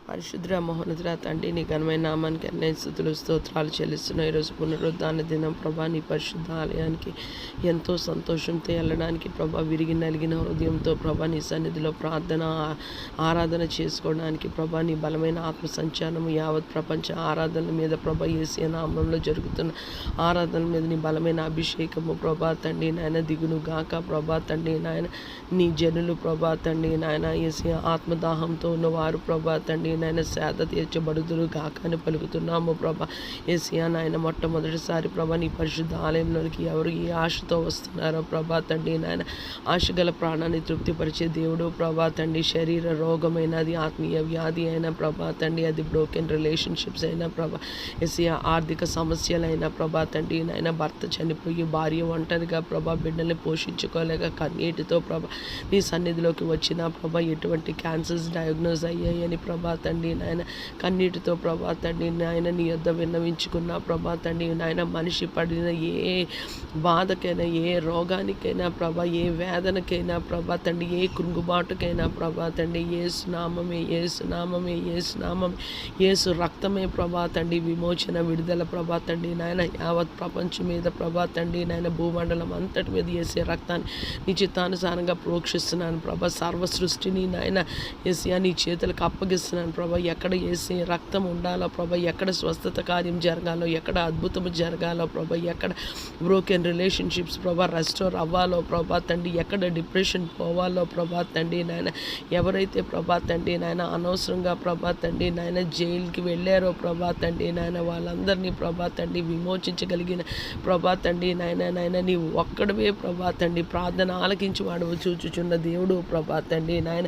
పరిశుద్ర మహోన్నతుడ తండ్రి, నీ ఘనమైన నామానికి అన్ని స్తుతులు స్తోత్రాలు చెల్లిస్తున్నాయి. ఈరోజు పునరుద్ధాన దినం ప్రభా, నీ పరిశుద్ధ ఆలయానికి ఎంతో సంతోషంతో వెళ్ళడానికి ప్రభా, విరిగి నలిగిన హృదయంతో ప్రభా నీ సన్నిధిలో ప్రార్థన ఆరాధన చేసుకోవడానికి ప్రభా, నీ బలమైన ఆత్మ సంచారము యావత్ ప్రపంచ ఆరాధనల మీద ప్రభా యేసయ్య నామంలో జరుగుతున్న ఆరాధనల మీద నీ బలమైన అభిషేకము ప్రభా తండ్రి నాయన దిగును గాక ప్రభా తండ్రి నాయన. నీ జనులు ప్రభా తండ్రి నాయన యేసయ్య ఆత్మదాహంతో ఉన్నవారు ప్రభా తండ్రి నాయన సేద తీర్చబడుదురు గాక అని పలుకుతున్నాము ప్రభా. యేసయ్య నాయన మొట్టమొదటిసారి ప్రభా నీ పరిశుద్ధ ఆలయంలోనికి ఎవరు ఏ ఆశతో వస్తున్నారో ప్రభా తండ్రి నాయన, ఆశగల ప్రాణాన్ని తృప్తిపరిచే దేవుడు ప్రభా తండ్రి. శరీర రోగమైనది, ఆత్మీయ వ్యాధి అయినా ప్రభా తండ్రి, అది బ్రోకెన్ రిలేషన్షిప్స్ అయినా ప్రభా యేసయ్య, ఆర్థిక సమస్యలైనా ప్రభా తండ్రి నాయన, భర్త చనిపోయి భార్య ఒంటరిగా ప్రభా బిడ్డల్ని పోషించుకోలేక కన్నీటితో ప్రభా నీ సన్నిధిలోకి వచ్చిన ప్రభా, ఎటువంటి క్యాన్సర్స్ డయాగ్నోజ్ అయ్యాయని ప్రభా తండ్రి నాయన కన్నీటితో ప్రభా తండ్రి నాయన నీ యొద్ద విన్నవించుకున్న ప్రభా తండ్రి నాయన, మనిషి పడిన ఏ బాధకైనా, ఏ రోగానికైనా ప్రభా, ఏ వేదనకైనా ప్రభా తండ్రి, ఏ కృంగుబాటుకైనా ప్రభా తండ్రి, యేసు నామమే, యేసు నామమే, యేసు నామమే, యేసు రక్తమే ప్రభా తండ్రి విమోచన, విడుదల ప్రభా తండ్రి నాయన. యావత్ ప్రపంచం మీద ప్రభా తండ్రి నాయన, భూమండలం అంతటి మీద యేసయ్య రక్తాన్ని నీ చిత్తానుసారంగా ప్రోక్షిస్తున్నాను ప్రభా. సర్వ సృష్టిని నాయన యేసయ్య నీ చేతులకు అప్పగిస్తున్నాను ప్రభా. ఎక్కడ యేసయ్య రక్తం ఉండాలో ప్రభా, ఎక్కడ స్వస్థత కార్యం జరగాలో, ఎక్కడ అద్భుతం జరగాలో ప్రభా, ఎక్కడ బ్రోకెన్ రిలేషన్షిప్స్ ప్రభా రెస్టోర్ అవ్వాలో ప్రభా తండ్రి, ఎక్కడ డిప్రెషన్ పోవాలో ప్రభా తండ్రి నాయన, ఎవరైతే ప్రభా తండ్రి నాయన అనవసరంగా ప్రభా తండ్రి నాయన జైలుకి వెళ్ళారో ప్రభా తండ్రి నాయన, వాళ్ళందరినీ ప్రభా తండ్రి విమోచించగలిగిన ప్రభా తండ్రి నాయన నాయన నీవు ఒక్కడవే ప్రభా తండ్రి. ప్రార్థన ఆలకించి వాడు చూచుచున్న దేవుడు ప్రభా తండ్రి నాయన.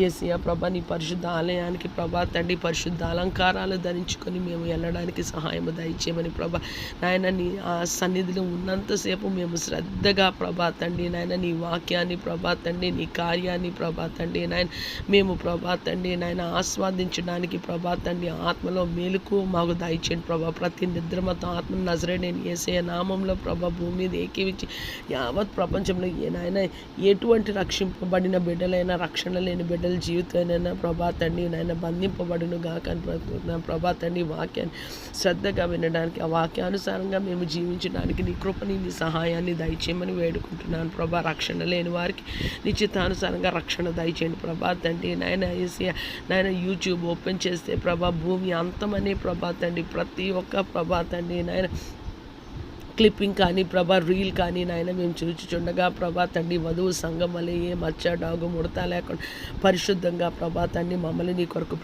యేసయ్య ప్రభా నీ పరిశుద్ధ ఆలయానికి ప్రభా తండ్రి పరిశుద్ధ అలంకారాలు ధరించుకొని మేము వెళ్ళడానికి సహాయము దయచేయమని ప్రభా నాయన. నీ ఆ సన్నిధిలో ఉన్నంతసేపు మేము శ్రద్ధగా ప్రభా తండ్రి నాయన నీ వాక్యాన్ని ప్రభా తండ్రి, నీ కార్యాన్ని ప్రభా తండ్రి నాయన మేము ప్రభా తండ్రి నాయన ఆస్వాదించడానికి ప్రభా తండ్రి ఆత్మలో మేలుకు మాకు దయచేయండి ప్రభా. ప్రతి నిద్రమతో ఆత్మ నజరేడైన యేసయ్య నామంలో ప్రభా భూమి మీద ఏకీవించి యావత్ ప్రపంచంలో నాయన ఎటువంటి రక్షింపబడిన బిడ్డలైనా, రక్షణ లేని బిడ్డల జీవితాలైనా ప్రభా తండ్రి నాయన బంధింపబడును గాక అని ప్రభా తండ్రి. వాక్యాన్ని శ్రద్ధగా వినడానికి, ఆ వాక్యానుసారంగా మేము జీవించడానికి నీ కృపని, నీ సహాయాన్ని దయచేయమని వేడుకుంటున్నాను ప్రభా. రక్షణ లేని వారికి నిశ్చితానుసారంగా రక్షణ దయచేయండి ప్రభా తండ్రి నాయన. యేసయ్య నాయన యూట్యూబ్ ఓపెన్ చేస్తే ప్రభా భూమి అంతమనే ప్రభా తండ్రి, ప్రతి ఒక్క ప్రభా తండ్రి నాయన క్లిప్పింగ్ కానీ ప్రభా, రీల్ కానీ నాయన మేము చూచుచుండగా ప్రభా తండ్రి వధువు సంఘం వలె ఏ మచ్చ డాగు ముడత లేకుండా పరిశుద్ధంగా ప్రభా తండ్రి మమ్మల్ని నీ కొరకు